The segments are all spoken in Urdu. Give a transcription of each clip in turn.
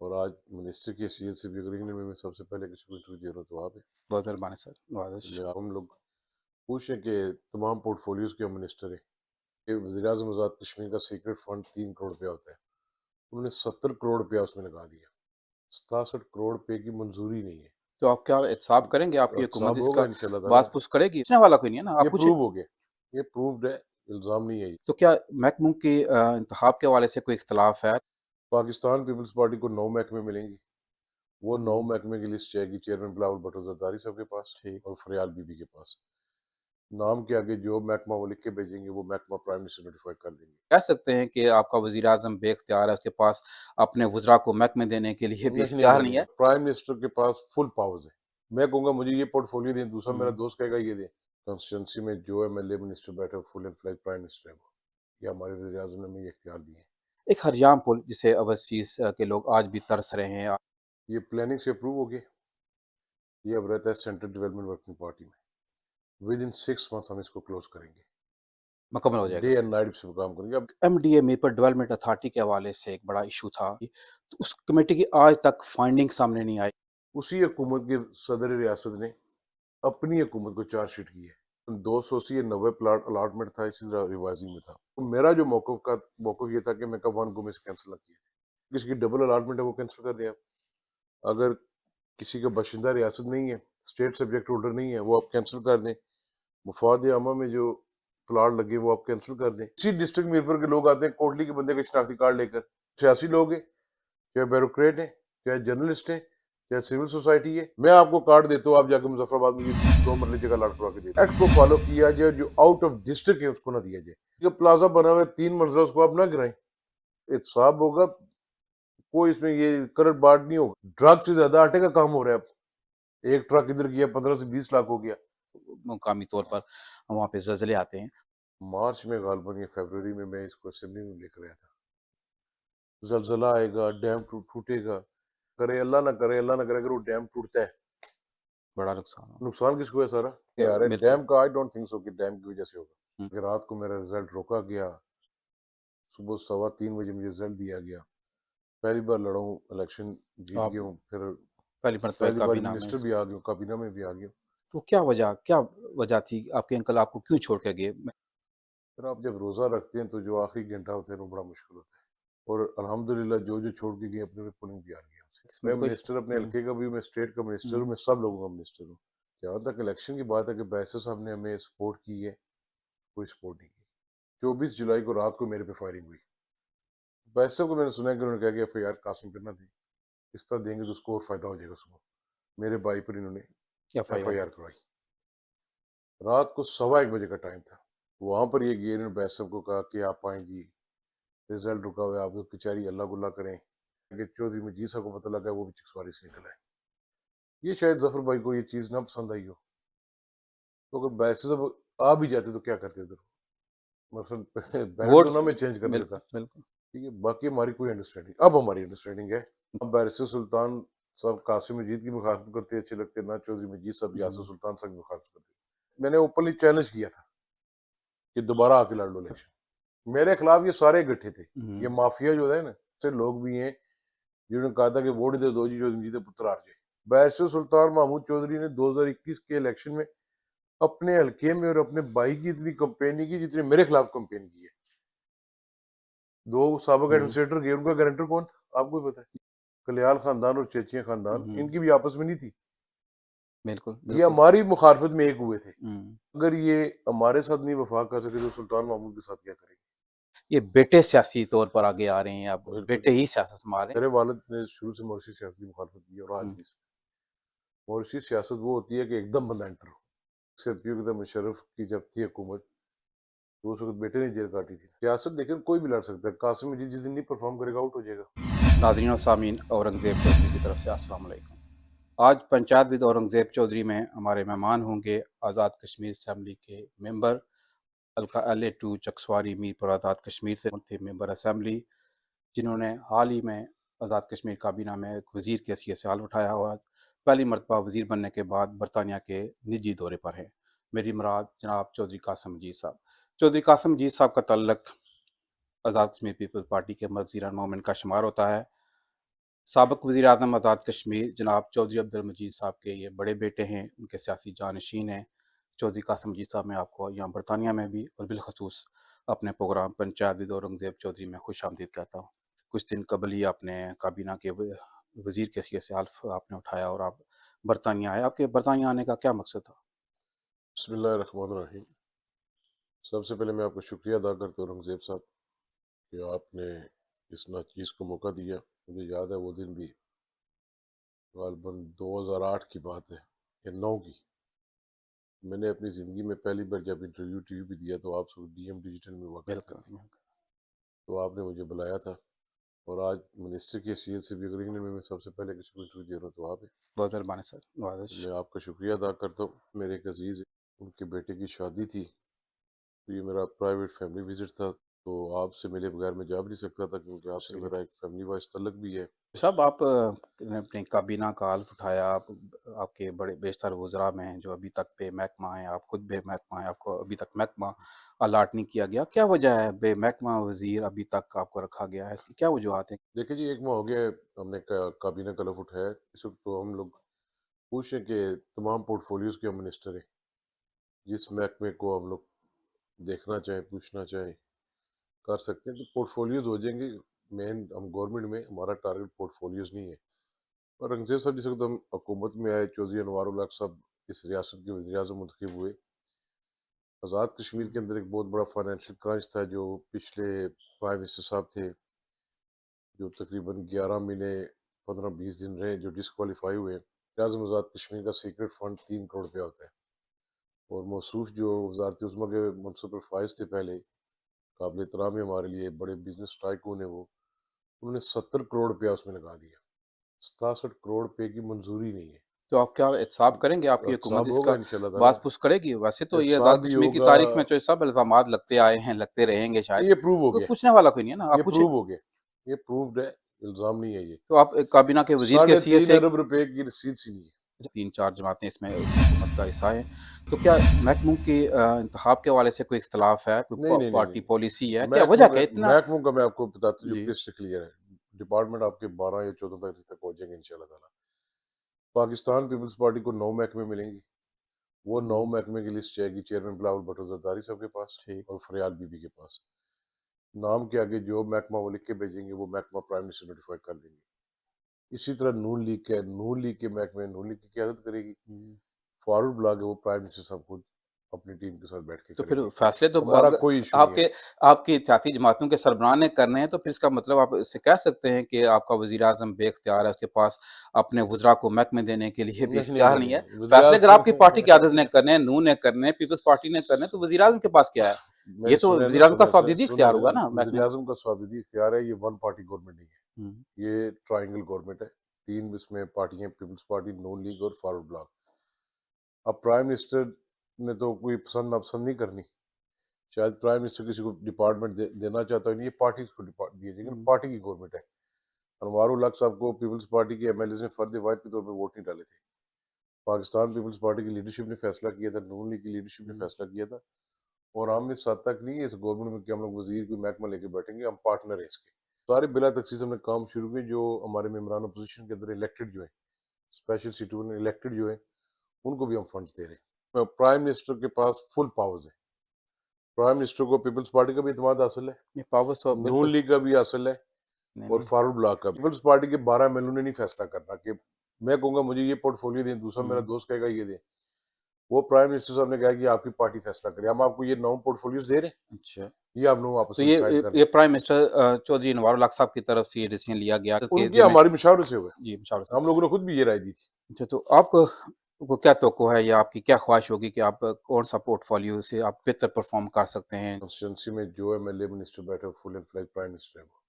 اور آج منسٹر کی حیثیت سے بھی اگر انگلینڈ میں سب سے پہلے کسی کو انٹرویو دے رہا ہوں تو آپ بہت مہربانی سر، نوازش۔ ہیں۔ ہم لوگ پوچھیں کہ تمام پورٹ فولیوز کے منسٹر ہیں کہ وزیر اعظم آزاد کشمیر کا سیکرٹ فنڈ 3 کروڑ روپیہ ہوتا ہے، انہوں نے 70 کروڑ روپیہ اس میں لگا دیا، 67 کروڑ روپے کی منظوری نہیں ہے۔ تو آپ کیا احتساب کریں گے؟ آپ کی حکومت احتساب اس ہوگا کا انشاءاللہ تعالیٰ، باز پوچھ کرے گی؟ پوچھنے والا کوئی نہیں ہے نا، یہ آپ پوچھیں۔ پروو ہو گیا، یہ پرووڈ ہے، الزام نہیں ہے یہ۔ تو کیا محکموں کی انتخاب کے حوالے سے کوئی اختلاف ہے؟ پاکستان پیپلز پارٹی کو 9 محکمے ملیں گی، وہ 9 ہم، محکمے کی لسٹ جائے گی چیئرمین بلاول بھٹو زرداری صاحب کے پاس ٹھیک۔ اور فریال بی بی کے پاس۔ نام کے آگے جو محکمہ وہ لکھ کے بھیجیں گے وہ محکمہ پرائم منسٹر نوٹیفائی کر دیں گے۔ کہہ سکتے ہیں کہ آپ کا وزیر اعظم بے اختیار ہے، اس کے پاس اپنے وزراء کو محکمے دینے کے لیے بھی نہیں نہیں اختیار نہیں نہیں ہے؟ نہیں، پرائم منسٹر کے پاس فل پاورز ہے۔ میں کہوں گا مجھے یہ پورٹ فولیو دیں، دوسرا میرا ہم، دوست کہے گا یہ دیں۔ کانسٹیٹوئنسی میں جو ایم ایل اے منسٹر بیٹھے فل اینڈ فلیج پرائم منسٹر ہے، وہ یہ ہمارے وزیر اعظم نے ہمیں یہ اختیار دیے ہیں۔ ایک ہریام پل جسے اوورسیز کے لوگ آج بھی ترس رہے ہیں، یہ پلاننگ سے اپروو ہو گیا، یہ اب رہتا ہے سینٹرل ڈیولپمنٹ ورکنگ پارٹی میں، ود ان 6 منتھس ہم اس کو کلوز کریں گے، مکمل ہو جائے گا۔ ڈے اینڈ نائٹ سے کام کریں گے۔ اب ایم ڈی اے میپر ڈیولپمنٹ اتھارٹی کے حوالے سے ایک بڑا ایشو تھا، تو اس کمیٹی کی آج تک فائنڈنگ سامنے نہیں آئی۔ اسی حکومت کے صدر ریاست نے اپنی حکومت کو چارج شیٹ کی ہے، 290 پلاٹ الاٹمنٹ تھا، اسی طرح ریوائزنگ میں تھا۔ تو میرا جو موقف یہ تھا کہ میں کب 1 کو میں سے کینسل نہ کیا، کسی کی ڈبل الاٹمنٹ ہے وہ کینسل کر دیں آپ، اگر کسی کا باشندہ ریاست نہیں ہے، اسٹیٹ سبجیکٹ ہولڈر نہیں ہے، وہ آپ کینسل کر دیں۔ مفاد عامہ میں جو پلاٹ لگے وہ آپ کینسل کر دیں۔ اسی ڈسٹرکٹ میرپور کے لوگ آتے ہیں کوٹلی کے بندے کا شناختی کارڈ لے کر، سیاسی لوگ ہیں، چاہے بیوروکریٹ ہیں، چاہے جرنلسٹ ہیں، چاہے سول سوسائٹی ہے، میں آپ کو کارڈ دیتا ہوں، آپ جا کے مظفر آباد میں یہ 2 مرلے جگہ لاٹ کروا کے دیتے ہیں۔ ایکٹ کو فالو کیا جائے، جو آؤٹ آف ڈسٹرکٹ ہے اس کو نہ دیا جائے۔ یہ پلازا بنا ہوا ہے 3 منزلہ، اس کو آپ نہ گرائیں، احتساب ہوگا، کوئی اس میں یہ کرٹ بارڈ نہیں ہوگا۔ ڈرگ سے زیادہ آٹے کا کام ہو رہا ہے اب، ایک ٹرک ادھر گیا 15 سے 20 لاکھ ہو گیا۔ مقامی طور پر وہاں پہ زلزلے آتے ہیں۔ مارچ میں غالباً یا فیبروری میں اس کو اسمبلی میں لکھ رہا تھا، زلزلہ آئے گا، ڈیم ٹوٹے گا، کرے اللہ نہ کرے، اللہ نہ کرے اگر وہ ڈیم ٹوٹتا ہے، بڑا نقصان ہو نقصان کس کو ہے سارا؟ گیا۔ یار بالکل۔ ڈیم کا آئی ڈونٹ تھنک سو کہ ڈیم کی وجہ سے ہوگا۔ ہم، کہ رات کو میرا رزلٹ روکا گیا، صبح 3:15 مجھے رزلٹ دیا گیا، پہلی بار لڑا ہوں، الیکشن جیت آپ گیا ہوں، پھر پہلی مرتبہ پہلی بار کابینہ میں، منسٹر بھی آ گیا ہوں، کابینہ میں بھی آ گیا ہوں۔ تو کیا وجہ تھی آپ کے انکل آپ کو کیوں چھوڑ کے گئے؟ پھر آپ جب روزہ رکھتے ہیں تو جو آخری گھنٹہ ہوتا ہے وہ بڑا مشکل ہوتا ہے، اور الحمدللہ جو چھوڑ کے گئے اپنے پولنگ بھی آ گیا ان سے۔ میں قسمت کوئی منسٹر اپنے ہم، حلقے کا بھی ہوں، میں اسٹیٹ کا منسٹر ہوں، ہم، میں سب لوگوں کا منسٹر ہوں۔ جہاں تک الیکشن کی بات ہے کہ بیسر صاحب نے ہمیں سپورٹ کی ہے، کوئی سپورٹ نہیں کی۔ 24 جولائی کو رات کو میرے پہ فائرنگ ہوئی، بیسر صاحب کو میں نے سنا ہے کہ انہوں نے کہا کہ ایف آئی آر قاسم پہ نہ دیں، اس طرح دیں گے تو اس کو اور فائدہ ہو جائے گا، صبح میرے بھائی پر انہوں نے F I F R. I R کروائی۔ رات کو 1:15 کا ٹائم تھا، وہاں پر یہ گئے، انہوں نے بیسر صاحب کو کہا کہ آپ آئیں جی، رزلٹ رکا ہوا ہے، آپ کچہری اللہ گلہ کریں کہ چودھری مجید صاحب کو پتہ لگا ہے، وہ بھی چکسواری سے نکل آئے۔ یہ شاید ظفر بھائی کو یہ چیز نہ پسند آئی ہو، تو اگر بیسر صاحب آ بھی جاتے تو کیا کرتے ادھر، مثلاً بیلٹ ووٹ، تو نہ میں چینج کر دیتا۔ بالکل بالکل۔ ٹھیک ہے، باقی ہماری کوئی انڈرسٹینڈنگ، اب ہماری انڈرسٹینڈنگ ہے، اب بیرسٹر سلطان صاحب قاسم مجید کی مخالفت کرتے اچھے لگتے، نہ چودھری مجید صاحب یاسر ہم، سلطان صاحب کی مخالفت کرتے۔ میں نے اوپنلی چیلنج کیا تھا کہ دوبارہ آ کے لڑ لو الیکشن، میرے خلاف یہ سارے اکٹھے تھے، یہ ہم، مافیا جو ہے نا، سے لوگ بھی ہیں جنہوں نے کہا تھا کہ ووٹ دے دو جی چودھری مجید پتر آر جائے۔ بیرسٹر سلطان محمود چودھری نے 2021 کے الیکشن میں اپنے حلقے میں اور اپنے بھائی کی اتنی کمپین نہیں کی جتنی میرے خلاف کمپین کی ہے۔ 2 سابق ہم، ایڈمنسٹریٹر گئے، ان کا گارنٹر کون تھا آپ کو بھی پتہ ہے، کلیال خاندان اور چیچیاں خاندان، ہم، ان کی بھی آپس میں نہیں تھی، بالکل یہ بالکل۔ ہماری مخالفت میں ایک ہوئے تھے۔ ہم، اگر یہ ہمارے ساتھ نہیں وفاق کر سکے تو سلطان محمود کے ساتھ کیا کریں گے؟ یہ بیٹے سیاسی طور پر آگے آ رہے ہیں، اب بالکل، بیٹے ہی سیاست سنبھال رہے میرے والد نے شروع سے مورسی سیاست کی مخالفت کی اور آج ہیں۔ بھی۔ مورسی سیاست وہ ہوتی ہے کہ ایک دم بندہ انٹر ہو۔ سیدہ مشرف کی جب تھی حکومت تو اس وقت بیٹے نے جیل کاٹی تھی۔ سیاست دیکھیں کوئی بھی لڑ سکتا ہے، قاسم مجید جس دن نہیں پرفارم کرے گا آؤٹ ہو جائے گا۔ ناظرین و سامعین، اورنگزیب چودھری کی طرف سے السلام علیکم۔ آج پنچایت ود اورنگزیب چودھری میں ہمارے مہمان ہوں گے آزاد کشمیر اسمبلی کے ممبر، حلقہ LA2 چکسواری میر پور آزاد کشمیر سے تھے ممبر اسمبلی، جنہوں نے حال ہی میں آزاد کشمیر کابینہ میں ایک وزیر کی حیثیت سے حلف اٹھایا اور پہلی مرتبہ وزیر بننے کے بعد برطانیہ کے نجی دورے پر ہیں۔ میری مراد جناب چودھری قاسم مجید صاحب۔ چودھری قاسم مجید صاحب کا تعلق آزاد کشمیر پیپلز پارٹی کے مرکزی رہنماؤں میں ان کا شمار ہوتا ہے۔ سابق وزیر اعظم آزاد کشمیر جناب چودھری عبدالمجید صاحب کے یہ بڑے بیٹے ہیں، ان کے سیاسی جانشین ہیں چودھری قاسم مجید صاحب۔ میں آپ کو یہاں برطانیہ میں بھی اور بالخصوص اپنے پروگرام پنچایت ود اورنگزیب چودھری میں خوش آمدید کہتا ہوں۔ کچھ دن قبل ہی آپ نے کابینہ کے وزیر کی حیثیت سے حلف آپ نے اٹھایا اور آپ برطانیہ آئے۔ آپ کے برطانیہ آنے کا کیا مقصد تھا؟ بسم اللہ الرحمن الرحیم۔ سب سے پہلے میں آپ کا شکریہ ادا کرتا ہوں اورنگزیب صاحب کہ آپ نے اس ناچیز کو موقع دیا۔ مجھے یاد ہے وہ دن بھی غالباً 2008 کی بات ہے یا 9 کی۔ میں نے اپنی زندگی میں پہلی بار جب انٹرویو ٹی وی پہ دیا تو آپ ڈی ایم ڈیجیٹل میں ہوا کرتے بالکل تھے، تو آپ نے مجھے بلایا تھا، اور آج منسٹر کی حیثیت سے بھی اگر انگلینڈ میں سب سے پہلے کسی کو انٹرویو دے رہا ہوں تو آپ ہیں۔ بہت مہربانی سر، نوازش۔ میں آپ کا شکریہ ادا کرتا ہوں۔ میرے ایک عزیز ہیں، ان کے بیٹے کی شادی تھی، تو یہ میرا پرائیویٹ فیملی وزٹ تھا، تو آپ سے ملے بغیر میں جا بھی نہیں سکتا تھا، کیونکہ آپ سے صحیح میرا بات ایک فیملی وائز تعلق بھی ہے۔ صاحب، آپ نے اپنی کابینہ کا حلف اٹھایا، آپ کے بڑے بیشتر وزراء میں ہیں جو ابھی تک بے محکمہ ہیں، آپ خود بے محکمہ ہیں، آپ کو ابھی تک محکمہ الاٹ نہیں کیا گیا۔ کیا وجہ ہے بے محکمہ وزیر ابھی تک آپ کو رکھا گیا ہے؟ اس کی کیا وجوہات ہیں؟ دیکھیں جی، ایک ماہ ہو گیا ہے ہم نے کابینہ کا لف اٹھایا ہے۔ اس وقت تو ہم لوگ خوش ہیں کہ تمام پورٹ فولیوز کے ہم منسٹر ہیں، جس محکمے کو ہم لوگ دیکھنا چاہیں، پوچھنا چاہیں، کر سکتے ہیں، تو پورٹ فولیوز ہو جائیں گے۔ مین ہم گورنمنٹ میں ہمارا ٹارگٹ پورٹ فولیوز نہیں ہے۔ اور رنگزیب صاحب جس وقت ہم حکومت میں آئے، چودھری انوار الحق صاحب اس ریاست کے وزیر اعظم منتخب ہوئے، آزاد کشمیر کے اندر ایک بہت بڑا فائنینشیل کرنچ تھا، جو پچھلے پرائم منسٹر صاحب تھے، جو تقریباً 11 مہینے 15-20 دن رہے، جو ڈسکوالیفائی ہوئے۔ وزیر اعظم آزاد کشمیر کا سیکرٹ فنڈ 3 کروڑ روپیہ ہوتا ہے، اور موصوف جو وزارت عظمیٰ کے منصب پر فائز تھے پہلے، قابل احترام ہے ہمارے لیے، بڑے بزنس ٹائکون ہیں وہ، انہوں نے 70 کروڑ روپیہ اس میں لگا دیا۔ 67 کروڑ روپے کی منظوری نہیں ہے۔ تو آپ کیا احتساب کریں گے؟ آپ کی حکومت احتساب اس ہوگا کا انشاءاللہ تعالیٰ، باز پوچھ کرے گی؟ ویسے تو یہ آزاد احتساب بھی کشمیر کی ہوگا۔ تاریخ میں جو سب الزامات لگتے آئے ہیں، لگتے رہیں گے شاید، یہ پروو ہو تو گیا، پوچھنے والا کوئی نہیں ہے نا، یہ آپ پوچھیں۔ پروو ہو گیا، یہ پرووڈ ہے، الزام نہیں ہے یہ۔ تو آپ کابینہ کے وزیر کی ساڑھے حیثیت تین سے ارب روپے کی رسید سی نہیں ہے۔ 3-4 جماعتیں اس میں حکومت کا حصہ ہیں، تو کیا محکموں کے انتخاب کے حوالے سے کوئی اختلاف ہے، نہیں کوئی نہیں نہیں پارٹی نہیں، پالیسی ہے؟ کیا وجہ محکموں کیا کا اتنا؟ محکموں کا میں آپ کو بتاتا ہوں، جو جی کرسٹل کلیئر ہے۔ ڈپارٹمنٹ آپ کے 12 یا 14 تک پہنچ جائیں گے انشاءاللہ تعالیٰ۔ پاکستان پیپلز پارٹی کو 9 محکمے ملیں گے، وہ 9 محکمے کی لسٹ جائے گی چیئرمین بلاول بھٹو زرداری صاحب کے پاس ٹھیک۔ اور فریال بی بی کے پاس۔ نام کے آگے جو محکمہ وہ لکھ کے بھیجیں گے، وہ محکمہ پرائم منسٹر نوٹیفائی کر دیں گے۔ اسی طرح نون لیگ کے، نون لیگ کے محکمے نون لیگ کی قیادت کرے گی، فارورڈ بلاک ہے وہ پرائم منسٹر صاحب خود اپنی ٹیم کے ساتھ بیٹھ کے تو کریں پھر گے۔ فیصلے تو ہمارا کوئی ایشو نہیں ہے۔ آپ کی اتحادی جماعتوں کے سربراہ نے کرنے ہیں، تو پھر اس کا مطلب آپ اس سے کہہ سکتے ہیں کہ آپ کا وزیر اعظم بے اختیار ہے، اس کے پاس اپنے وزراء کو محکمے دینے کے لیے بھی نہیں نہیں اختیار نہیں نہیں ہے۔ نہیں، وزیر فیصلے اگر آپ کی پارٹی اعظم قیادت نے کرنے ہیں، نون نے کرنے ہیں، پیپلز پارٹی نے کرنے ہیں، تو وزیر اعظم کے پاس کیا ہے؟ یہ میری تو سنیں نا، وزیر اعظم کا سنیں سنیں صوابدیدی سنیں اختیار ہوگا نا، نا وزیر محکمے۔ اعظم کا صوابدیدی اختیار ہے، یہ ون پارٹی گورنمنٹ نہیں ہے، ہوں۔ یہ ٹرائنگل گورنمنٹ ہے۔ 3 اس میں پارٹیاں، پیپلز پارٹی، نون لیگ اور فارورڈ بلاک۔ اب پرائم منسٹر نے تو کوئی پسند ناپسند نہیں کرنی، شاید پرائم منسٹر کسی کو ڈپارٹمنٹ دینا چاہتا ہے، نہیں، یہ پارٹی کو دیے جائیں گے، پارٹی کی گورنمنٹ ہے۔ انوار الحق صاحب کو پیپلز پارٹی کے ایم ایل اے نے فرد واحد کے طور پر ووٹ نہیں ڈالے تھے۔ پاکستان پیپلز پارٹی کی لیڈرشپ نے فیصلہ کیا تھا، نون لیگ کی لیڈرشپ نے فیصلہ کیا تھا، اور ہم اس حد تک نہیں ہے اس گورنمنٹ میں کہ ہم لوگ وزیر کوئی محکمہ لے کے بیٹھیں گے، ہم پارٹنر ہیں اس کے۔ سارے بلا تخصیص ہم نے کام شروع کیے، جو ہمارے ممبران اپوزیشن کے اندر الیکٹڈ جو ہیں، اسپیشل سٹیزن الیکٹڈ جو ہیں، ان کو بھی ہم فنڈز دے رہے ہیں۔ پرائم منسٹر کے پاس فل پاورز ہیں، پرائم منسٹر کو پیپلز پارٹی کا بھی اعتماد حاصل ہے، یہ پاور تو بالکل نون لیگ کا بھی حاصل ہے، نہیں اور نہیں۔ فارورڈ بلاک کا۔ پیپلز پارٹی کے 12 ایم ایل اے نے نہیں فیصلہ کرنا کہ میں کہوں گا مجھے یہ پورٹ فولیو دیں، دوسرا میرا دوست کہے گا یہ دیں۔ وہ پرائم منسٹر صاحب نے کہا کہ آپ کی پارٹی فیصلہ کرے، ہم آپ کو یہ 9 پورٹ فولیوز دے رہے ہیں، اچھا، یہ آپ لوگ آپس تو میں ڈیسائیڈ کر یہ لیں۔ پرائم منسٹر چودھری انوار الحق صاحب کی طرف سے یہ ڈیسیژن لیا گیا کہ ان کی ہماری مشاورے سے ہوئے، جی مشاورت سے۔ ہم لوگوں نے خود بھی یہ رائے دی تھی۔ اچھا، تو آپ کو کیا توقع ہے یا آپ کی کیا خواہش ہوگی کہ آپ کون سا پورٹ فولیو سے آپ بہتر پرفارم کر سکتے ہیں؟ کانسٹیٹوئنسی میں جو ایم ایل اے منسٹر بیٹھے فل اینڈ فلیج پرائم منسٹر ہے، وہ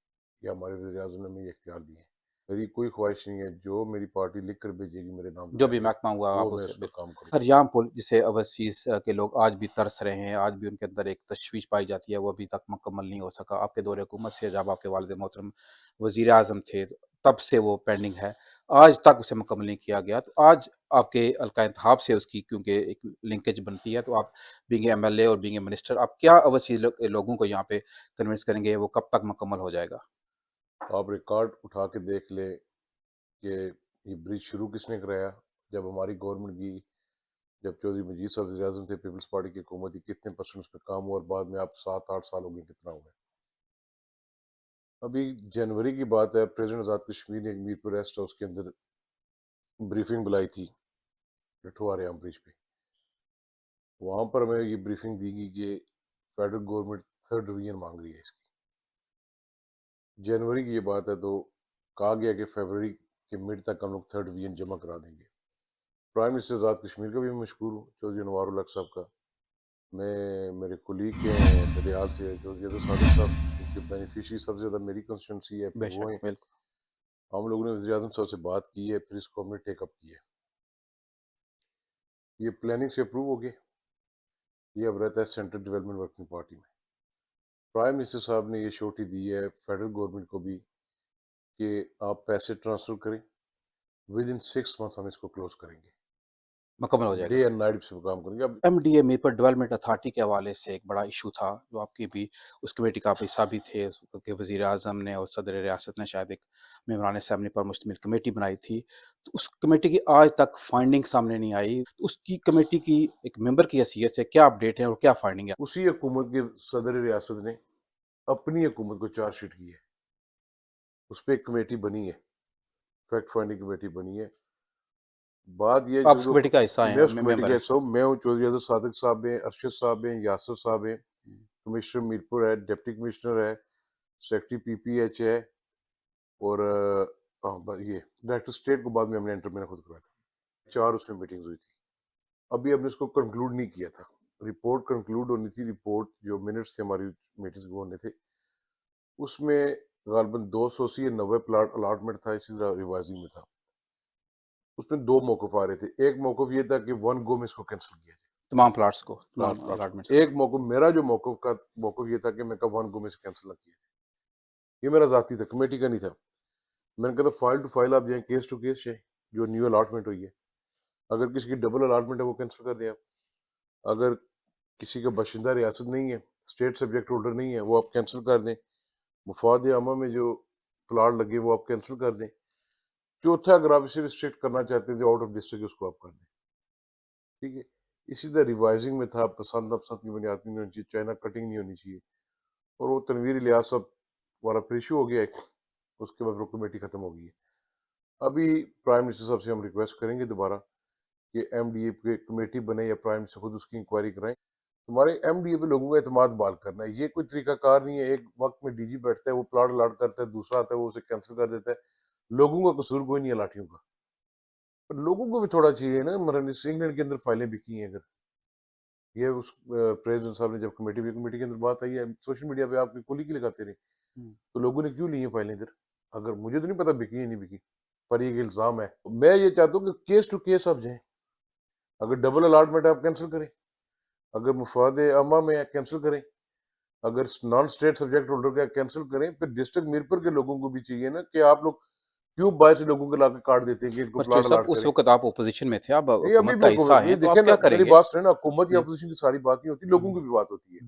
یہ ہمارے وزیر اعظم نے ہمیں یہ اختیار دیے ہیں۔ میری کوئی خواہش نہیں ہے، جو میری پارٹی لکھ کر بھیجے گی میرے نام جو بغیر بھی کے، محکمہ ہوا وہ آپ میں اسے اس پر کام کروں گا۔ ہریام پل جسے اوورسیز کے لوگ آج بھی ترس رہے ہیں، آج بھی ان کے اندر ایک تشویش پائی جاتی ہے، وہ ابھی تک مکمل نہیں ہو سکا۔ آپ کے دور حکومت سے جب آپ کے والد محترم وزیر اعظم تھے تب سے وہ پینڈنگ ہے، آج تک اسے مکمل نہیں کیا گیا۔ تو آج آپ کے حلقہ انتخاب سے اس کی کیونکہ ایک لنکیج بنتی ہے، تو آپ بینگ ایم ایل اے اور بینگ منسٹر آپ کیا اوورسیز لوگوں کو یہاں پہ کنونس کریں گے وہ کب تک مکمل ہو جائے گا؟ آپ ریکارڈ اٹھا کے دیکھ لیں، کہ یہ برج شروع کس نے کرایا. جب ہماری گورنمنٹ کی، جب چودھری مجید صاحب وزیر اعظم تھے، پیپلز پارٹی کی حکومت کی، کتنے پرسنٹ اس پہ کام ہوا، اور بعد میں آپ 7-8 سال ہو گئے کتنا ہوا ہے. ابھی جنوری کی بات ہے، پریزیڈنٹ آزاد کشمیر نے ایک میرپور ریسٹ ہاؤس کے اندر بریفنگ بلائی تھی لٹھوارے عام برج پہ. وہاں پر ہمیں یہ بریفنگ دی گئی کہ فیڈرل گورنمنٹ 3rd ڈویژن مانگ رہی ہے اس کی. جنوری کی یہ بات ہے، تو کہا گیا کہ فیبرری کے مڈ تک ہم لوگ 3rd ڈویژن جمع کرا دیں گے. پرائم منسٹر آزاد کشمیر کا بھی مشکور ہوں، چودھری انوار الحق صاحب کا. میں میرے کولیگ کے ہیں بلیال سے، چودھری صادق صاحب کے بینیفیشری سب سے زیادہ میری کنسٹیٹنسی ہے، بے پھر وہ شک ہیں. بالکل. ہم لوگوں نے وزیر اعظم صاحب سے بات کی ہے، پھر اس کو ہم نے ٹیک اپ کیا ہے. یہ پلاننگ سے اپروو ہو گیا. یہ اب رہتا ہے سینٹرل ڈیولپمنٹ ورکنگ پارٹی میں. پرائم منسٹر صاحب نے یہ شورٹی دی ہے فیڈرل گورنمنٹ کو بھی کہ آپ پیسے ٹرانسفر کریں، ود ان 6 months ہم اس کو کلوز کریں گے، مکمل ہو جائے گا. ڈے اینڈ نائٹ سے کام کریں گے. اب M D A Mirpur Development authority کے حوالے سے ایک بڑا ایشو تھا جو آپ کی بھی اس کمیٹی کا آپ حصہ بھی تھے. اس وقت کے وزیر اعظم نے اور صدر ریاست نے شاید ایک ممبران اسمبلی پر مشتمل کمیٹی بنائی تھی. تو اس کمیٹی کی آج تک فائنڈنگ سامنے نہیں آئی. تو اس کی کمیٹی کی ایک ممبر کی حیثیت سے کیا اپڈیٹ ہے اور کیا فائنڈنگ ہے؟ اسی حکومت کے صدر ریاست نے اپنی حکومت کو چارج شیٹ کی ہے. اس پہ ایک کمیٹی بنی ہے، فیکٹ فائنڈنگ کمیٹی بنی ہے. بات یہ آپ اس کمیٹی کا حصہ میں ہیں، اس کمیٹی ممبر کا ہیں. حصہ ہوں. میں ہوں، چودھری عبد صادق صاحب ہیں، ارشد صاحب ہیں، یاسر صاحب ہیں، کمشنر میرپور ہے، ڈپٹی کمشنر ہے، سیکرٹری پی پی ایچ ہے، اور یہ ڈائریکٹر اسٹیٹ کو بعد میں ہم نے انٹر میں نے خود کرایا تھا. 4 اس میں میٹنگز ہوئی تھی. ابھی ہم نے اس کو کنکلوڈ نہیں کیا تھا. رپورٹ کنکلوڈ ہونی تھی. رپورٹ جو منٹس تھے ہماری میٹنگز کو ہونے تھے، اس میں غالباً 280 یا 90 پلاٹ الاٹمنٹ تھا. اسی طرح ریوائزنگ میں تھا. اس میں 2 موقف آ رہے تھے. ایک موقف یہ تھا کہ 1 گو میں اس کو کینسل کیا جائے، تمام پلاٹس کو، تمام پلاٹس کو. الاٹمنٹس. ایک موقف میرا جو موقف یہ تھا کہ میں کہا 1 گو میں سے کینسل نہ کیا جائے. یہ میرا ذاتی تھا، کمیٹی کا نہیں تھا. میں نے کہا تھا فائل ٹو فائل آپ جائیں، کیس ٹو کیس جائیں. جو نیو الاٹمنٹ ہوئی ہے، اگر کسی کی ڈبل الاٹمنٹ ہے وہ کینسل کر دیں آپ. اگر کسی کا باشندہ ریاست نہیں ہے، اسٹیٹ سبجیکٹ ہولڈر نہیں ہے، وہ آپ کینسل کر دیں. مفاد عامہ میں جو پلاٹ لگے وہ آپ کینسل کر دیں. چوتھا، اگر آپ اسے ریسٹرکٹ کرنا چاہتے ہیں تو آؤٹ آف ڈسٹرکٹ اس کو آپ کر دیں. ٹھیک ہے. اسی طرح ریوائزنگ میں تھا، پسند ناپسند کی بنیاد نہیں ہونی چاہیے، چائنا کٹنگ نہیں ہونی چاہیے. اور وہ تنویر الیاس صاحب والا پھر ایشو ہو گیا ایک، اس کے بعد وہ کمیٹی ختم ہو گئی ہے. ابھی پرائم منسٹر صاحب سے ہم ریکویسٹ کریں گے دوبارہ کہ ایم ڈی اے پہ کمیٹی بنے یا پرائم منسٹر خود اس کی انکوائری کرائیں. تمہارے ایم ڈی اے پہ لوگوں کا اعتماد بحال کرنا ہے. یہ کوئی طریقہ کار نہیں ہے. ایک وقت میں ڈی جی بیٹھتا ہے، وہ پلاٹ الاٹ کرتا ہے، دوسرا آتا ہے وہ اسے کینسل کر دیتا ہے. لوگوں کا قصور کوئی نہیں ہے لاٹھیوں کا. پر لوگوں کو بھی تھوڑا چاہیے نا. انگلینڈ کے اندر فائلیں بکی ہیں. اگر یہ اس پریزیڈنٹ صاحب نے جب کمیٹی کے اندر بات آئی ہے، سوشل میڈیا پہ آپ کی کلی کی لگاتے رہے، تو لوگوں نے کیوں لی ہیں فائلیں ادھر؟ اگر مجھے تو نہیں پتا بکی ہے نہیں بکی، پر یہ الزام ہے. میں یہ چاہتا ہوں کہ کیس ٹو کیس آپ جائیں. اگر ڈبل الاٹمنٹ آپ کینسل کریں، اگر مفاد عامہ میں کینسل کریں، اگر نان اسٹیٹ سبجیکٹ ہولڈر کا کینسل کریں. پھر ڈسٹرکٹ میرپور کے لوگوں کو بھی چاہیے نا کہ آپ لوگ کیوں باہر سے لوگوں کو لا کے کاٹ دیتے ہیں کہ ان کو پر پلاٹ چودھری صاحب الاٹ اس کریں. وقت آپ اپوزیشن میں تھے، اب نہیں، ابھی حکومت کا حصہ ہیں، یہ تو دیکھیں آپ نا، کیا کریں میری گے؟ بات سنیں نا. حکومت یا اپوزیشن کی ساری بات نہیں ہوتی، لوگوں کی بھی بات ہوتی ہے.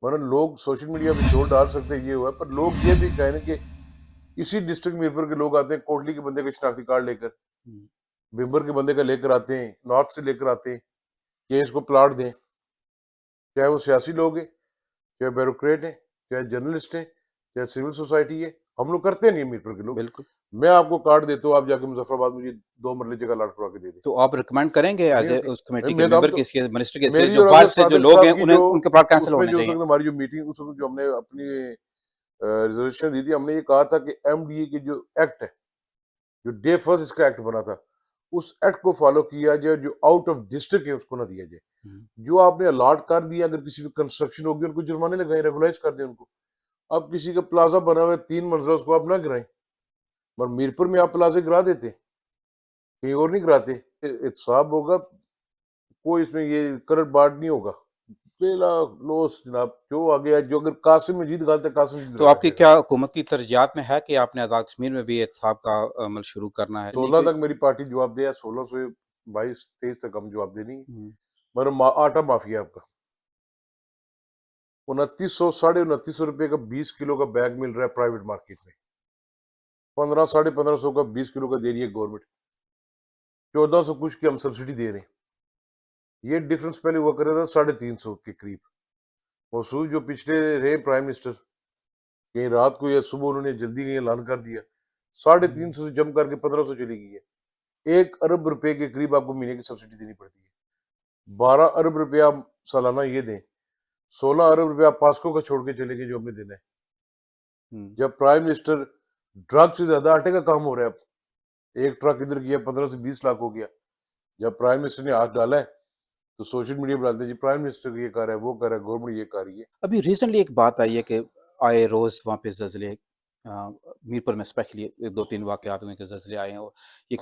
ورنہ لوگ سوشل میڈیا پہ شور ڈال سکتے ہیں، یہ ہوا ہے، پر لوگ یہ بھی کہیں کہ اسی ڈسٹرکٹ میرپور کے لوگ آتے ہیں کوٹلی کے بندے کا شناختی کارڈ لے کر، بمبر کے بندے کا لے کر آتے ہیں، نارتھ سے لے کر آتے ہیں کہ اس کو پلاٹ دیں. چاہے وہ سیاسی لوگ ہیں، چاہے بیوروکریٹ ہیں، چاہے جرنلسٹ ہیں، چاہے سول سوسائٹی ہے. ہم لوگ کرتے نہیں ہیں میرپور کے لوگ. بالکل. میں آپ کو کارڈ دیتا ہوں، آپ جا کے مظفر آباد مجھے 2 مرلے جگہ لاٹ کروا کے دے دیں. تو آپ ریکمینڈ کریں گے نہیں ایز اے ہوتی. اس کمیٹی کے میں ممبر تو کی حیثیت، منسٹر کی حیثیت، میری جو اور باہر افضل سے جو صادق لوگ ہیں صاحب کی انہیں ان کے پلاٹ کینسل اس میں ہونے جو چاہیے؟ ہماری جو میٹنگ، اس وقت جو ہم نے اپنی ریزولوشن دی تھی، ہم نے یہ کہا تھا کہ ایم ڈی اے کی جو ایکٹ ہے، جو ڈے فرسٹ اس کا ایکٹ بنا تھا، اس ایکٹ کو فالو کیا جائے. جو آؤٹ آف ڈسٹرکٹ ہے اس کو نہ دیا جائے. جو آپ نے الاٹ کر دیا، اگر کسی پہ کنسٹرکشن ہوگی ان کو جرمانے لگائیں، ریگولائز کر دیں ان کو. اب کسی کا پلازا بنا ہوا ہے 3 منزلہ، اس کو آپ نہ گرائیں. مگر میرپور میں آپ پلازے گرا دیتے، کہیں اور نہیں کراتے. احتساب ہوگا، کوئی اس میں یہ کرٹ بارڈ نہیں ہوگا. پہلا لوس جناب جو آگے ہے، جو اگر قاسم مجید غلط ہے، قاسم مجید تو گرانا آپ کی چاہے گا. کیا حکومت کی ترجیحات میں ہے کہ آپ نے آزاد کشمیر میں بھی احتساب کا عمل شروع کرنا ہے؟ 16 تک میری پارٹی جواب دے ہے، 16 سے 22 23 تک ہم جواب دے نہیں. مگر آٹا مافیا آپ کا 2900 2950 روپے کا 20 کلو کا بیگ مل رہا ہے پرائیویٹ مارکیٹ میں. 1500 کا 20 کلو کا دے رہی ہے گورنمنٹ، 1400 کچھ کی ہم سبسڈی دے رہے ہیں۔ یہ ڈفرنس پہلے ہوا کرتا تھا 350 کے قریب۔ محسوس جو پچھلے رہے پرائم منسٹر، کہیں رات کو یا صبح انہوں نے جلدی نہیں اعلان کر دیا، 350 سے جم کر کے 1500 چلی گئی ہے۔ 1 ارب روپے کے قریب آپ کو مہینے کی سبسڈی دینی پڑتی ہے۔ 12 ارب روپے آپ سالانہ یہ دیں، 16 ارب روپے آپ پاسکو کا چھوڑ کے چلے گئے جو ہم نے دینا ہے۔ جب پرائم منسٹر ڈرگ سے زیادہ آٹے کا کام ہو رہا ہے، اب ایک ٹرک ادھر گیا 15 سے 20 لاکھ ہو گیا۔ جب پرائم منسٹر نے ہاتھ ڈالا ہے تو سوشل میڈیا بناتے ہیں جی پرائم منسٹر یہ کر رہا ہے، وہ کر رہا ہے، گورنمنٹ یہ کر رہی ہے۔ ابھی ریسنٹلی ایک بات آئی ہے کہ آئے روز وہاں پہ زلزلے، میرپور میں اسپیشلی 2-3 واقعات ہوئے کہ زلزلے آئے ہیں، اور یہ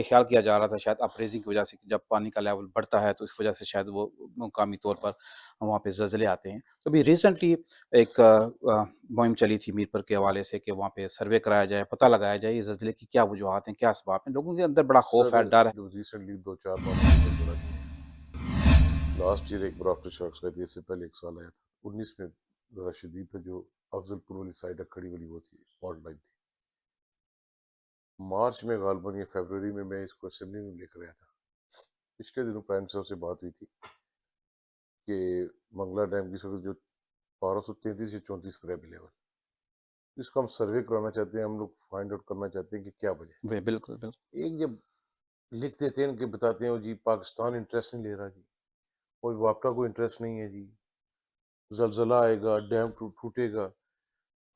خیال کیا جا رہا تھا شاید اپریزنگ کی وجہ سے کہ جب پانی کا لیول بڑھتا ہے تو اس وجہ سے شاید وہ مقامی طور پر وہاں پہ زلزلے آتے ہیں۔ تو ابھی ریسنٹلی ایک مہم چلی تھی میرپور کے حوالے سے کہ وہاں پہ سروے کرایا جائے، پتہ لگایا جائے یہ زلزلے کی کیا وجوہات ہیں، کیا اسباب ہیں۔ لوگوں کے اندر بڑا خوف ہے، ڈر ہے۔ ریسنٹلی 2-4 ماہ لاسٹ ایئر ایک بار آفٹر شاکس کا تھی، اس سے پہلے 1 سال آیا تھا 19 میں، ذرا شدید تھا، جو افضل پور والی سائڈ کھڑی والی وہ تھی، فالٹ لائن تھی۔ مارچ میں غالباً یا فیبروری میں اس کو اسمبلی میں لے کر آیا تھا۔ پچھلے دنوں پرائم منسٹر سے بات ہوئی تھی کہ منگلا ڈیم کی صورت جو 1233 یا 34 پر ہے لیول، اس کو ہم سروے کرانا چاہتے ہیں، ہم لوگ فائنڈ آؤٹ کرنا چاہتے ہیں کہ کیا وجہ ہے۔ بالکل بالکل۔ ایک جب لکھتے تھے ان کے بتاتے ہیں جی پاکستان انٹرسٹ نہیں لے رہا جی، کوئی واپٹا کو انٹرسٹ نہیں ہے جی، زلزلہ آئے گا، ڈیم ٹوٹے گا،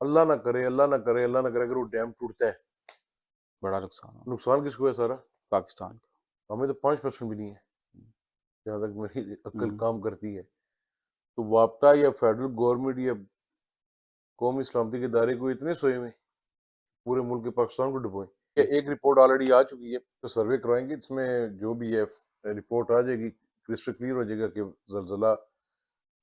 اللہ نہ کرے اللہ نہ کرے اللہ نہ کرے اگر وہ ڈیم ٹوٹتا ہے بڑا نقصان ہو نقصان کس کو ہے سارا؟ پاکستان کا۔ ہمیں تو 5% بھی نہیں ہے جہاں تک میری عقل ہوں۔ کام کرتی ہے۔ تو واپٹا یا فیڈرل گورنمنٹ یا قومی سلامتی کے ادارے کو اتنے سوئے میں پورے ملک کے پاکستان کو ڈبوئیں۔ ایک رپورٹ آلریڈی آ چکی ہے تو سروے کروائیں گے، اس میں جو بھی ہے رپورٹ آ جائے گی، کرسٹل کلیئر ہو جائے گا کہ زلزلہ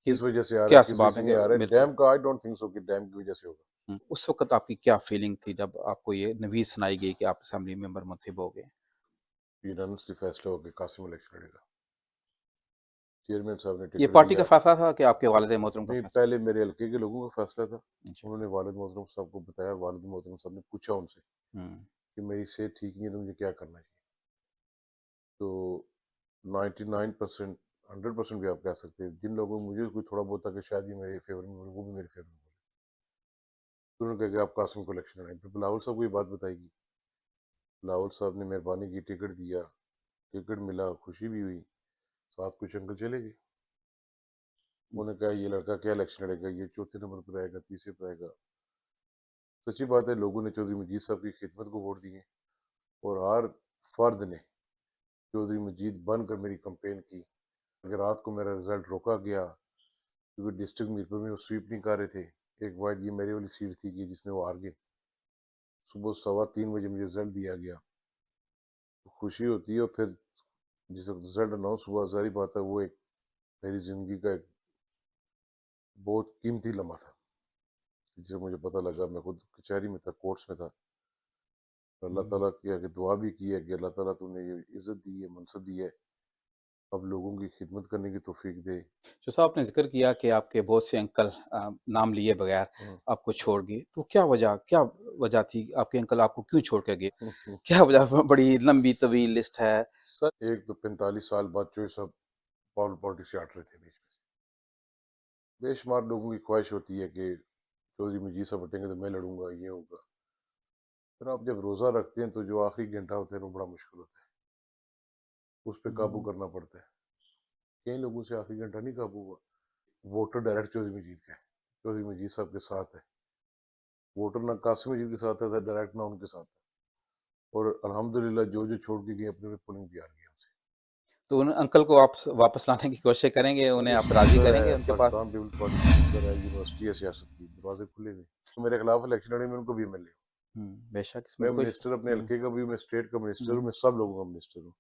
کس وجہ سے آ رہا کیا ہے، کس وجہ اسباب سے ہیں نہیں کہ آ رہا ہے۔ بالکل۔ ڈیم کا آئی ڈونٹ تھنک سو کہ ڈیم کی وجہ سے ہوگا۔ اس وقت آپ کی کیا فیلنگ تھی جب آپ کو یہ نویز سنائی گئی کہ آپ اسمبلی ممبر منتخب ہو گئے؟ یونانسلی فیصلہ ہو کہ قاسم الیکشن لڑے گا، چیئرمین صاحب نے یہ ٹکٹ پارٹی کا دیا۔ فیصلہ تھا کہ آپ کے والد محترم کا نہیں، فیصلہ؟ پہلے میرے حلقے کے لوگوں کا فیصلہ تھا، اچھا۔ انہوں نے والد محترم صاحب کو بتایا، والد محترم صاحب نے پوچھا ان سے ہوں۔ کہ میری صحت ٹھیک نہیں ہے تو مجھے کیا کرنا چاہیے۔ تو 99%، 100% بھی آپ کہہ سکتے ہیں، جن لوگوں کو مجھے کوئی تھوڑا بہت تھا کہ شاید یہ میرے فیور میں بولے، وہ بھی میرے فیور میں بولے، تو انہوں نے کہا کہ آپ قاسم کو الیکشن لڑائیں۔ پھر بلاول صاحب کو یہ بات بتائی گی، بلاول صاحب نے مہربانی کی، ٹکٹ دیا، ٹکٹ ملا، خوشی بھی ہوئی، ساتھ کچھ انکل چلے گئے۔ انہوں نے کہا یہ لڑکا کیا الیکشن لڑے گا، یہ چوتھے نمبر پر آئے گا، تیسرے پر آئے گا۔ سچی بات ہے، لوگوں نے چودھری مجید صاحب کی خدمت کو ووٹ دیے، اور ہر فرد نے چودھری مجید بن کر میری کمپین کی۔ اگر رات کو میرا رزلٹ روکا گیا کیونکہ ڈسٹرکٹ میرپور میں وہ سویپ نہیں کر رہے تھے، ایک واحد یہ میرے والی سیٹ تھی کہ جس میں وہ ہار گئے، صبح 3:15 بجے مجھے رزلٹ دیا گیا، خوشی ہوتی ہے۔ اور پھر جس وقت رزلٹ اناؤنس ہوا، ظاہری بات ہے وہ ایک میری زندگی کا ایک بہت قیمتی لمحہ تھا، جس سے مجھے پتہ لگا، میں خود کچہری میں تھا، کورٹس میں تھا، اللہ تعالیٰ کی آگے دعا بھی کی ہے کہ اللہ تعالیٰ تو نے یہ عزت دی ہے، منصب دی ہے، اب لوگوں کی خدمت کرنے کی توفیق دے۔ جو صاحب نے ذکر کیا کہ آپ کے بہت سے انکل نام لیے بغیر آپ کو چھوڑ گئے، تو کیا وجہ تھی آپ کے انکل آپ کو کیوں چھوڑ کے گئے؟ کیا وجہ؟ بڑی لمبی طویل لسٹ ہے۔ سر ایک تو 45 سال بعد چوئی صاحب پالیٹکس سے ہٹ رہے تھے، بیچ میں بے شمار لوگوں کی خواہش ہوتی ہے کہ چودھری مجید صاحب ہٹیں گے تو میں لڑوں گا، یہ ہوگا۔ پھر آپ جب روزہ رکھتے ہیں تو جو آخری گھنٹہ ہوتا ہے وہ بڑا مشکل ہوتا ہے، اس پہ قابو کرنا پڑتا ہے۔ کئی لوگوں سے آخری گھنٹہ نہیں قابو ہوا۔ ووٹر ڈائریکٹ چودھری مجید کا ہے، چودھری مجید صاحب کے ساتھ ہے، ووٹر نہ قاسم مجید کے ساتھ ہے، ڈائریکٹ نہ ان کے ساتھ ہے، اور الحمدللہ جو چھوڑ کے گئے اپنے پولنگ بھی آ گئی ہم سے۔ تو ان انکل کو آپ واپس لانے کی کوشش کریں گے، انہیں آپ راضی کریں گے ان کے پاس؟ پاکستان پیپلز پارٹی کا سپیکر ہے، یونیورسٹی ہے، سیاست کی دروازے کھلے ہوئے، تو میرے خلاف الیکشن لڑے میں ان کو بھی ایم ایل اے ہوں، بے شک اس میں میں تو کوئی منسٹر اپنے حلقے کا بھی ہوں، میں اسٹیٹ کا منسٹر ہوں، میں سب لوگوں کا منسٹر ہوں۔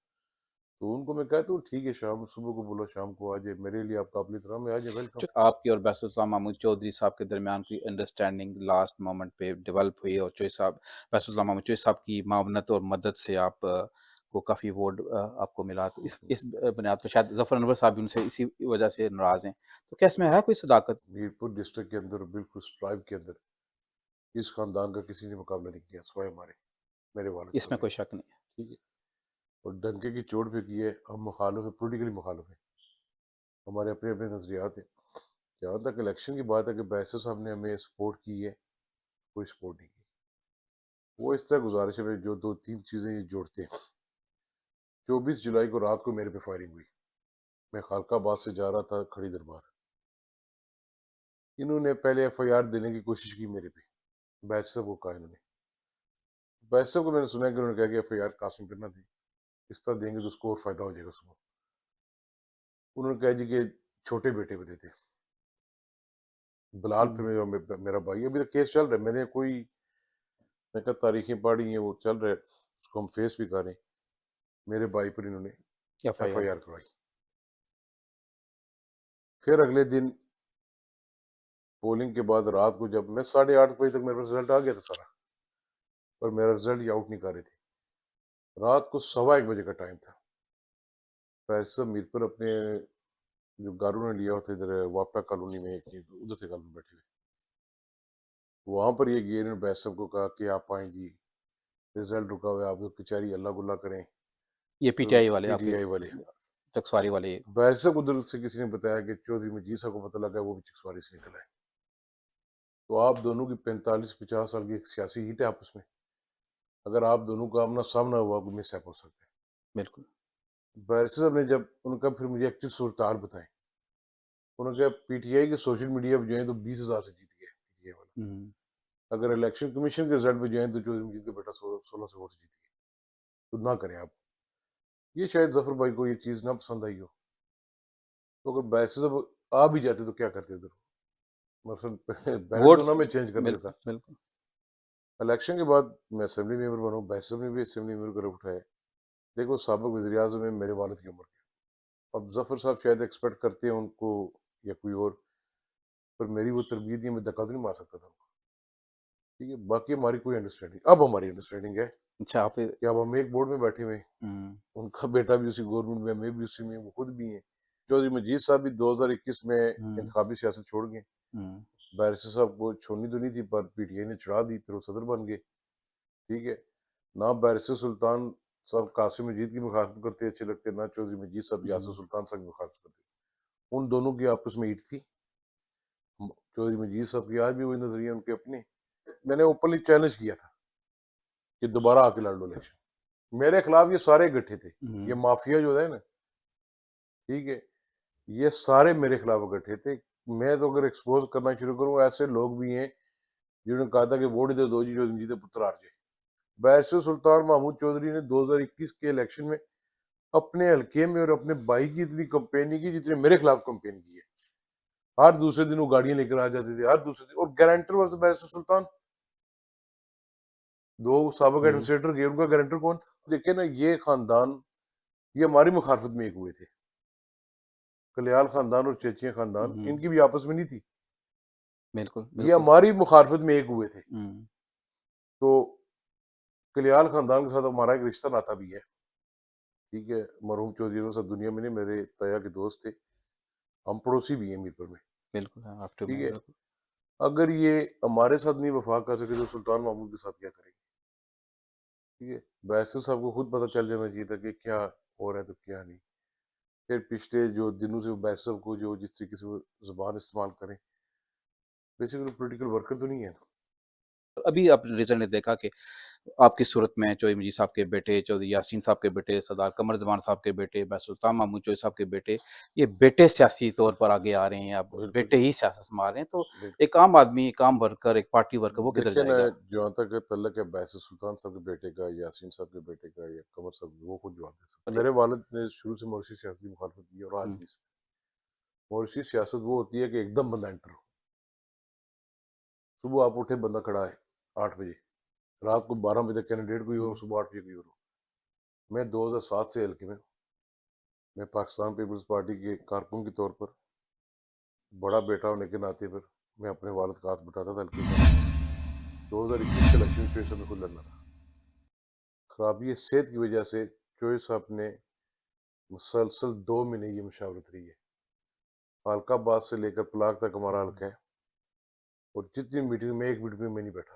تو ان کو میں کہتا ہوں ٹھیک ہے، شام صبح کو بولو، شام کو آ جائے، میرے لیے آپ قابل احترام ہے، آ جائے، ویلکم۔ آپ کی اور بیس الاسلام محمود چودھری صاحب کے درمیان کوئی انڈرسٹینڈنگ لاسٹ مومنٹ پہ ڈیولپ ہوئی، اور بیس الاسلام محمود چودھری صاحب کی معاونت اور مدد سے آپ کو کافی ووٹ آپ کو ملا، تو اس بنیاد پہ شاید ظفر انور صاحب بھی ان سے اسی وجہ سے ناراض ہیں، تو کیا اس میں ہے کوئی صداقت؟ میرپور ڈسٹرکٹ کے اندر بالکل اسٹرائب کے اندر اس خاندان کا کسی نے مقابلہ نہیں کیا سوائے ہمارے۔ میرے والد اس صاحب میں نے، کوئی شک نہیں ہے۔ ٹھیک ہے، اور ڈنکے کی چوٹ پہ کی ہے. ہم مخالف ہیں، پولیٹیکلی مخالف ہیں، ہمارے اپنے اپنے نظریات ہیں. جہاں تک الیکشن کی بات ہے کہ بیسر صاحب نے ہمیں سپورٹ کی ہے، کوئی سپورٹ نہیں کی. وہ اس طرح گزارش ہے جو دو تین چیزیں یہ جوڑتے ہیں. 24 جولائی کو رات کو میرے پہ فائرنگ ہوئی. میں خالقہ آباد سے جا رہا تھا کھڑی دربار. انہوں نے پہلے ایف آئی آر دینے کی کوشش کی میرے پہ، بیچ صاحب کو کہا انہوں نے. بیچ صاحب کو میں نے سنا کہ انہوں نے کہا کہ ایف آئی آر قاسم پہ نہ دیں، اس طرح دیں گے تو اس کو اور فائدہ ہو جائے گا. اس کو انہوں نے کہا جی کہ چھوٹے بیٹے پہ دیتے. بلال پہ میرا بھائی، ابھی تک کیس چل رہا ہے. میں نے میں کہا تاریخیں پڑھی ہیں، وہ چل رہا ہے، اس کو ہم فیس بھی کریں. میرے بھائی پر انہوں نے F I F R. I R کروائی. پھر اگلے دن پولنگ کے بعد رات کو جب میں 8:30 بجے تک میرے پاس رزلٹ آ گیا تھا سارا، پر میرا رزلٹ یہ آؤٹ نہیں کر رہے تھے. رات کو 1:15 بجے کا ٹائم تھا. فیض صاحب میر پر اپنے جو گھر انہوں نے لیا ہوتا ادھر واپا کالونی میں، ادھر سے کالونی بیٹھے ہوئے، وہاں پر یہ گئے. انہوں نے بیس صاحب کو کہا کہ آپ آئیں جی، رزلٹ رکا ہوا ہے، آپ کچہری اللہ گلہ کریں. یہ پی ٹی آئی والے، پی آپ ٹی کے آئی والے چکسواری والے؟ بیس صاحب ادھر سے کسی نے بتایا کہ چودھری مجید صاحب کو پتہ لگا ہے، وہ بھی چکسواری سے نکلا ہے. تو آپ دونوں کی 45-50 سال کی ایک سیاسی ہیٹ ہے آپس میں. اگر آپ دونوں کا آمنا سامنا ہوا تو مس ایپ ہو سکتا ہے. بالکل۔ بیرسٹر صاحب نے جب ان کا پھر مجھے ایکچوئل صورتحال بتائیں، انہوں نے کہا پی ٹی آئی کے سوشل میڈیا پہ جو ہیں تو 20,000 سے جیت گیا پی ٹی آئی والا. اگر الیکشن کمیشن کے رزلٹ پہ جو ہیں تو چودھری مجید کا بیٹا 16 سے ووٹ سے جیت گیا. تو نہ کریں آپ. یہ شاید ظفر بھائی کو یہ چیز نہ پسند آئی ہو. تو اگر بیرسٹر صاحب آ بھی جاتے تو کیا کرتے ادھر؟ مثلا بیلٹ ووٹ، تو نہ میں چینج کر دیتا. بالکل بالکل۔ الیکشن کے بعد میں اسمبلی ممبر بنوں، بیرسٹر صاحب نے بھی اسمبلی ممبر کا رخ اٹھایا. دیکھو سابق وزیر اعظم ہے میرے والد کی عمر کے. اب ظفر صاحب شاید ایکسپیکٹ کرتے ہیں ان کو یا کوئی اور، پر میری وہ تربیت نہیں، میں دھکا تو نہیں مار سکتا تھا ان کو. ٹھیک ہے، باقی ہماری کوئی انڈرسٹینڈنگ، اب ہماری انڈرسٹینڈنگ ہے اچھا، آپ کہ اب ہم ایک بورڈ میں بیٹھے ہوئے ہیں. ان کا بیٹا بھی اسی گورنمنٹ میں، میں بھی اسی میں، وہ خود بھی ہیں. چودھری مجید صاحب بھی 2021 میں انتخابی سیاست چھوڑ گئے. بیرسٹر صاحب کو چھوڑنی تو نہیں تھی، پر پی ٹی آئی نے چڑھا دی، پھر وہ صدر بن گئے. ٹھیک ہے، نہ بیرسٹر سلطان صاحب قاسم مجید کی مخالفت کرتے اچھے لگتے، نہ چودھری مجید صاحب یاسر سلطان صاحب کی مخالفت کرتے. ان دونوں کی آپس میں ایٹ تھی. چودھری مجید صاحب کی آج بھی وہی نظریہ ان کے اپنے. میں نے اوپنلی چیلنج کیا تھا کہ دوبارہ آ کے لڑ لو الیکشن. میرے خلاف یہ سارے اکٹھے تھے، یہ مافیا جو ہے نا، ٹھیک ہے، یہ سارے میرے خلاف اکٹھے تھے. میں تو اگر ایکسپوز کرنا شروع کروں، ایسے لوگ بھی ہیں جنہوں نے کہا تھا کہ ووٹ دے دو جی چودھری مجید کے پتر آر جائے. بیرسٹر سلطان محمود چودھری نے 2021 کے الیکشن میں اپنے حلقے میں اور اپنے بھائی کی اتنی کمپین نہیں کی جتنے میرے خلاف کمپین کی ہے. ہر دوسرے دن وہ گاڑیاں لے کر آ جاتے تھے، ہر دوسرے دن. اور گارنٹر واز بیرسٹر سلطان. دو سابق ایڈمنسٹریٹر گئے، ان کا گارنٹر کون تھا؟ دیکھیں نا، یہ خاندان یہ ہماری مخالفت میں ایک ہوئے تھے. کلیال خاندان اور چیچیاں خاندان، ان کی بھی آپس میں نہیں تھی، بالکل یہ بالکل۔ ہماری مخالفت میں ایک ہوئے تھے. تو کلیال خاندان کے ساتھ ہمارا ایک رشتہ ناتا بھی ہے. ٹھیک ہے، مرحوم چودھری صاحب دنیا میں نہیں، میرے تایا کے دوست تھے، ہم پڑوسی بھی ہیں میرپور میں. بالکل آپ ٹھیک ہے، اگر یہ ہمارے ساتھ نہیں وفاق کر سکے تو سلطان محمود کے ساتھ کیا کریں گے؟ ٹھیک ہے، بیرسٹر صاحب کو خود پتہ چل جانا چاہیے تھا کہ کیا ہو رہا ہے تو کیا نہیں. پھر پچھلے جو دنوں سے بیرسٹر صاحب کو جو جس طریقے سے وہ زبان استعمال کریں، بیسیکلی پولیٹیکل ورکر تو نہیں ہے نا. ابھی آپ ریزلٹ نے دیکھا کہ آپ کی صورت میں چودھری مجید صاحب کے بیٹے، چودھری یاسین صاحب کے بیٹے، سردار قمر زمان صاحب کے بیٹے، بیرسٹر سلطان محمود چودھری صاحب کے بیٹے، یہ بیٹے سیاسی طور پر آگے آ رہے ہیں، اب بالکل بیٹے ہی سیاست سنبھال رہے ہیں. تو بالکل. ایک عام آدمی، ایک عام ورکر، ایک پارٹی ورکر، وہ کدھر دیکھیں نا، جائے گا؟ جہاں تک تعلق ہے بیرسٹر سلطان صاحب کے بیٹے کا، یاسین صاحب کے بیٹے کا، یا قمر صاحب کا، وہ خود جواب دے سکتے. میرے والد نے شروع سے موریشی سیاست کی مخالفت کی اور آج بھی. موریشی سیاست وہ ہوتی ہے کہ ایک دم بندہ انٹر ہو. صبح آپ اٹھے، بندہ کھڑا ہے 8 بجے، رات کو 12 بجے تک کینڈیڈیٹ کوئی ہو، صبح 8 بجے کوئی ہو. میں 2007 سے حلقے میں، میں پاکستان پیپلز پارٹی کے کارکن کے طور پر بڑا بیٹا ہونے کے ناطے پر میں اپنے والد کا ہاتھ بٹاتا تھا حلقے میں. 2021 کے الیکشن چوائس میں خود لڑنا تھا. خرابی صحت کی وجہ سے چوائس صاحب نے مسلسل 2 مہینے یہ مشاورت رہی ہے. خالقہ آباد سے لے کر پلاک تک ہمارا حلقہ ہے، اور جتنی میٹنگ میں ایک میٹنگ میں نہیں بیٹھا.